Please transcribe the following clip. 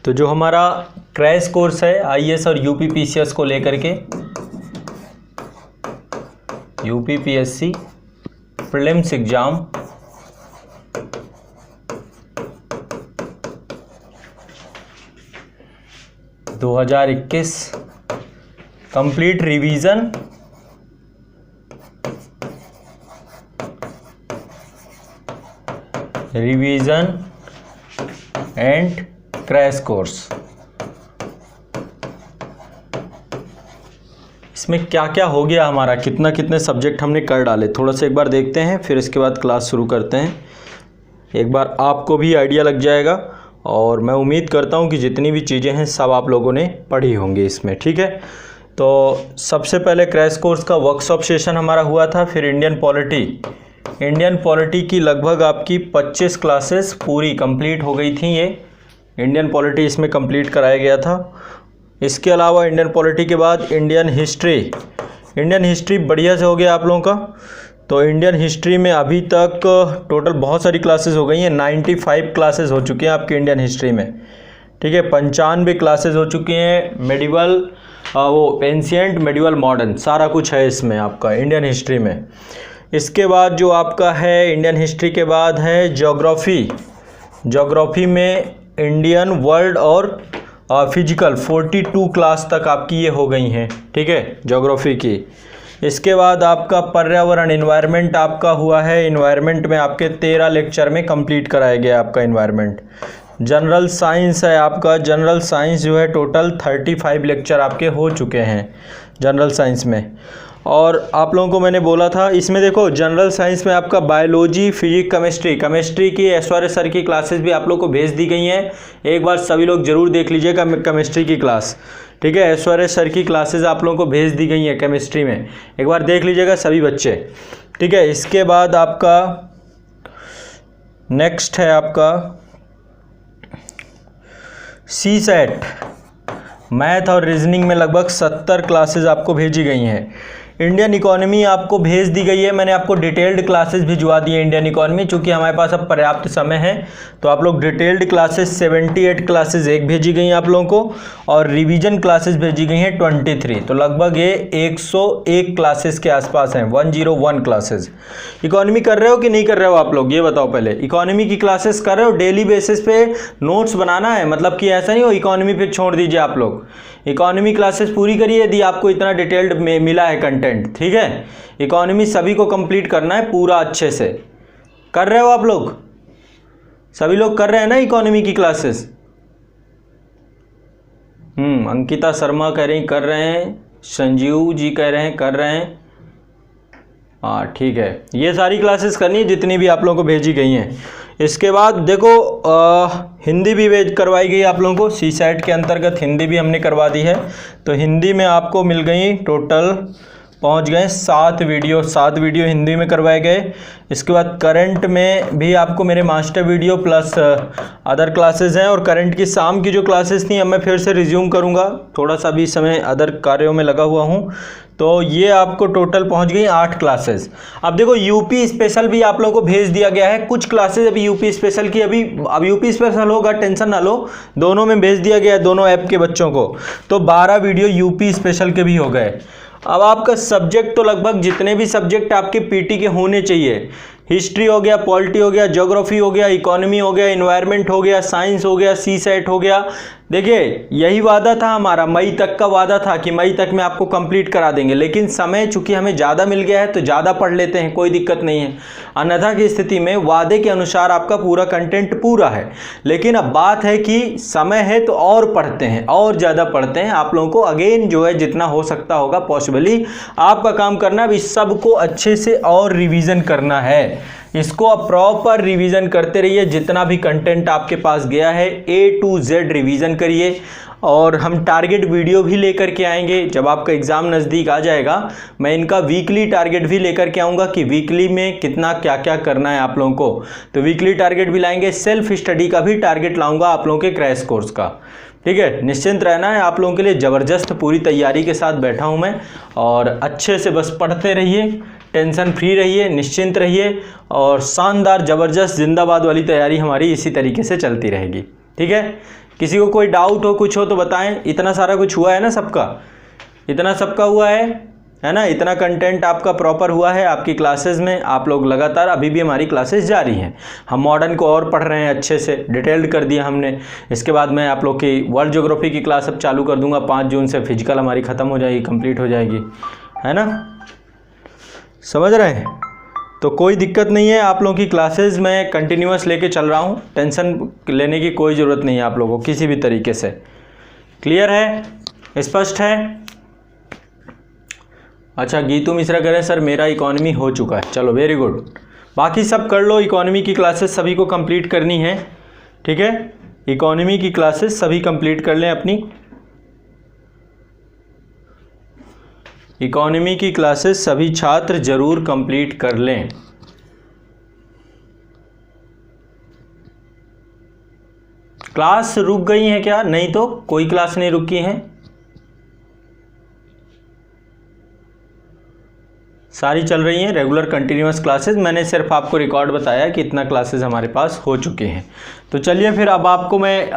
तो जो हमारा क्रैश कोर्स है आईएएस और यूपीपीसीएस को लेकर के, यूपीपीएससी प्रीलिम्स एग्जाम दो 2021 complete revision and crash course. इसमें क्या क्या हो गया हमारा, कितना कितने सब्जेक्ट हमने कर डाले, थोड़ा सा एक बार देखते हैं, फिर इसके बाद क्लास शुरू करते हैं। एक बार आपको भी आइडिया लग जाएगा और मैं उम्मीद करता हूं कि जितनी भी चीज़ें हैं सब आप लोगों ने पढ़ी होंगी इसमें, ठीक है। तो सबसे पहले क्रैश कोर्स का वर्कशॉप सेशन हमारा हुआ था, फिर इंडियन पॉलिटी की लगभग आपकी 25 क्लासेस पूरी कंप्लीट हो गई थी। ये इंडियन पॉलिटी इसमें कंप्लीट कराया गया था। इसके अलावा इंडियन पॉलिटी के बाद इंडियन हिस्ट्री बढ़िया से हो गया आप लोगों का। तो इंडियन हिस्ट्री में अभी तक टोटल बहुत सारी क्लासेस हो गई हैं, 95 क्लासेस हो चुकी हैं आपकी इंडियन हिस्ट्री में, ठीक है। 95 क्लासेस हो चुकी हैं। मेडिवल वो एंशिएंट, मेडिवल, मॉडर्न सारा कुछ है इसमें आपका इंडियन हिस्ट्री में। इसके बाद जो आपका है इंडियन हिस्ट्री के बाद है ज्योग्राफी में इंडियन, वर्ल्ड और फिजिकल 42 क्लास तक आपकी ये हो गई हैं, ठीक है, ज्योग्राफी की। इसके बाद आपका पर्यावरण, इन्वायरमेंट आपका हुआ है। इन्वायरमेंट में आपके 13 लेक्चर में कंप्लीट कराया गया आपका इन्वायरमेंट। जनरल साइंस है आपका, जनरल साइंस जो है टोटल 35 लेक्चर आपके हो चुके हैं जनरल साइंस में। और आप लोगों को मैंने बोला था इसमें देखो, जनरल साइंस में आपका बायोलॉजी, फिजिक्स, केमिस्ट्री की ऐश्वर्य सर की क्लासेस भी आप लोग को भेज दी गई हैं। एक बार सभी लोग ज़रूर देख लीजिएगा केमिस्ट्री की क्लास, ठीक है। ऐश्वर्य सर की क्लासेस आप लोगों को भेज दी गई हैं केमिस्ट्री में, एक बार देख लीजिएगा सभी बच्चे, ठीक है। इसके बाद आपका नेक्स्ट है आपका CSAT मैथ और रीजनिंग में लगभग 70 क्लासेस आपको भेजी गई हैं। इंडियन इकोनॉमी आपको भेज दी गई है, मैंने आपको डिटेल्ड क्लासेस भिजवा दी है इंडियन इकोनॉमी, चूँकि हमारे पास अब पर्याप्त समय है तो आप लोग डिटेल्ड क्लासेस 78 क्लासेस एक भेजी गई हैं आप लोगों को, और रिवीजन क्लासेस भेजी गई हैं 23। तो लगभग ये 101 क्लासेस के आसपास हैं, 101 क्लासेस। इकोनॉमी कर रहे हो कि नहीं कर रहे हो आप लोग, ये बताओ पहले। इकोनॉमी की क्लासेस कर रहे हो, डेली बेसिस पे नोट्स बनाना है, मतलब कि ऐसा नहीं हो इकोनॉमी पे छोड़ दीजिए आप लोग। इकोनॉमी क्लासेस पूरी करिए यदि आपको इतना डिटेल्ड में मिला है कंटेंट, ठीक है। इकोनॉमी सभी को कंप्लीट करना है पूरा अच्छे से। कर रहे हो आप लोग, सभी लोग कर रहे हैं ना इकोनॉमी की क्लासेस? अंकिता शर्मा कह रही कर रहे हैं, संजीव जी कह रहे हैं कर रहे हैं, हाँ ठीक है। ये सारी क्लासेस करनी है जितनी भी आप लोगों को भेजी गई हैं। इसके बाद देखो हिंदी भी भेज करवाई गई आप लोगों को, CSAT के अंतर्गत हिंदी भी हमने करवा दी है। तो हिंदी में आपको मिल गई, टोटल पहुंच गए 7 वीडियो हिंदी में करवाए गए। इसके बाद करंट में भी आपको मेरे master video plus other classes हैं, और करंट की शाम की जो क्लासेस थी अब मैं फिर से रिज्यूम करूंगा, थोड़ा सा भी समय अदर कार्यों में लगा हुआ हूं। तो ये आपको टोटल पहुंच गई 8 क्लासेस। अब देखो यूपी स्पेशल भी आप लोगों को भेज दिया गया है, कुछ क्लासेस अभी यूपी स्पेशल की अब यूपी स्पेशल होगा, टेंशन ना लो, दोनों में भेज दिया गया है दोनों ऐप के बच्चों को। तो 12 वीडियो यूपी स्पेशल के भी हो गए। अब आपका सब्जेक्ट तो लगभग जितने भी सब्जेक्ट आपके पीटी के होने चाहिए, हिस्ट्री हो गया, पॉलिटी हो गया, ज्योग्राफी हो गया, इकोनॉमी हो गया, इन्वायरमेंट हो गया, साइंस हो गया, CSAT हो गया। देखिए यही वादा था हमारा, मई तक का वादा था कि मई तक में आपको कंप्लीट करा देंगे, लेकिन समय चूंकि हमें ज़्यादा मिल गया है तो ज़्यादा पढ़ लेते हैं, कोई दिक्कत नहीं है। अन्यथा की स्थिति में वादे के अनुसार आपका पूरा कंटेंट पूरा है, लेकिन अब बात है कि समय है तो और पढ़ते हैं, और ज़्यादा पढ़ते हैं। आप लोगों को अगेन जो है जितना हो सकता होगा पॉसिबली आपका काम करना है, इस सबको अच्छे से और रिवीजन करना है। इसको आप प्रॉपर रिवीजन करते रहिए, जितना भी कंटेंट आपके पास गया है A to Z रिवीजन करिए। और हम टारगेट वीडियो भी लेकर के आएंगे जब आपका एग्ज़ाम नज़दीक आ जाएगा। मैं इनका वीकली टारगेट भी लेकर के आऊँगा कि वीकली में कितना क्या क्या करना है आप लोगों को, तो वीकली टारगेट भी लाएंगे। सेल्फ स्टडी का भी टारगेट लाऊंगा आप लोगों के क्रैश कोर्स का, ठीक है। निश्चिंत रहना है, आप लोगों के लिए ज़बरदस्त पूरी तैयारी के साथ बैठा हूँ मैं, और अच्छे से बस पढ़ते रहिए, टेंशन फ्री रहिए, निश्चिंत रहिए, और शानदार ज़बरदस्त जिंदाबाद वाली तैयारी हमारी इसी तरीके से चलती रहेगी, ठीक है। किसी को कोई डाउट हो, कुछ हो तो बताएं। इतना सारा कुछ हुआ है ना सबका, इतना सबका हुआ है ना, इतना कंटेंट आपका प्रॉपर हुआ है आपकी क्लासेस में। आप लोग लगातार, अभी भी हमारी क्लासेस जारी हैं, हम मॉडर्न को और पढ़ रहे हैं, अच्छे से डिटेल्ड कर दिया हमने। इसके बाद मैं आप लोग की वर्ल्ड ज्योग्राफी की क्लास अब चालू कर दूंगा 5 जून से। फिजिकल हमारी ख़त्म हो जाएगी, कंप्लीट हो जाएगी, है ना, समझ रहे हैं। तो कोई दिक्कत नहीं है, आप लोगों की क्लासेस मैं कंटिन्यूअस लेके चल रहा हूँ, टेंशन लेने की कोई ज़रूरत नहीं है आप लोगों को किसी भी तरीके से। क्लियर है, स्पष्ट है। अच्छा, गीतू मिश्रा कह रहे हैं सर मेरा इकोनॉमी हो चुका है, चलो वेरी गुड। बाकी सब कर लो, इकोनॉमी की क्लासेस सभी को कंप्लीट करनी है, ठीक है। इकोनॉमी की क्लासेस सभी कंप्लीट कर लें अपनी, इकोनॉमी की क्लासेस सभी छात्र जरूर कंप्लीट कर लें। क्लास रुक गई है क्या? नहीं तो कोई क्लास नहीं रुकी है, सारी चल रही हैं रेगुलर कंटिन्यूअस क्लासेस। मैंने सिर्फ आपको रिकॉर्ड बताया कि इतना क्लासेस हमारे पास हो चुके हैं। तो चलिए फिर अब आपको मैं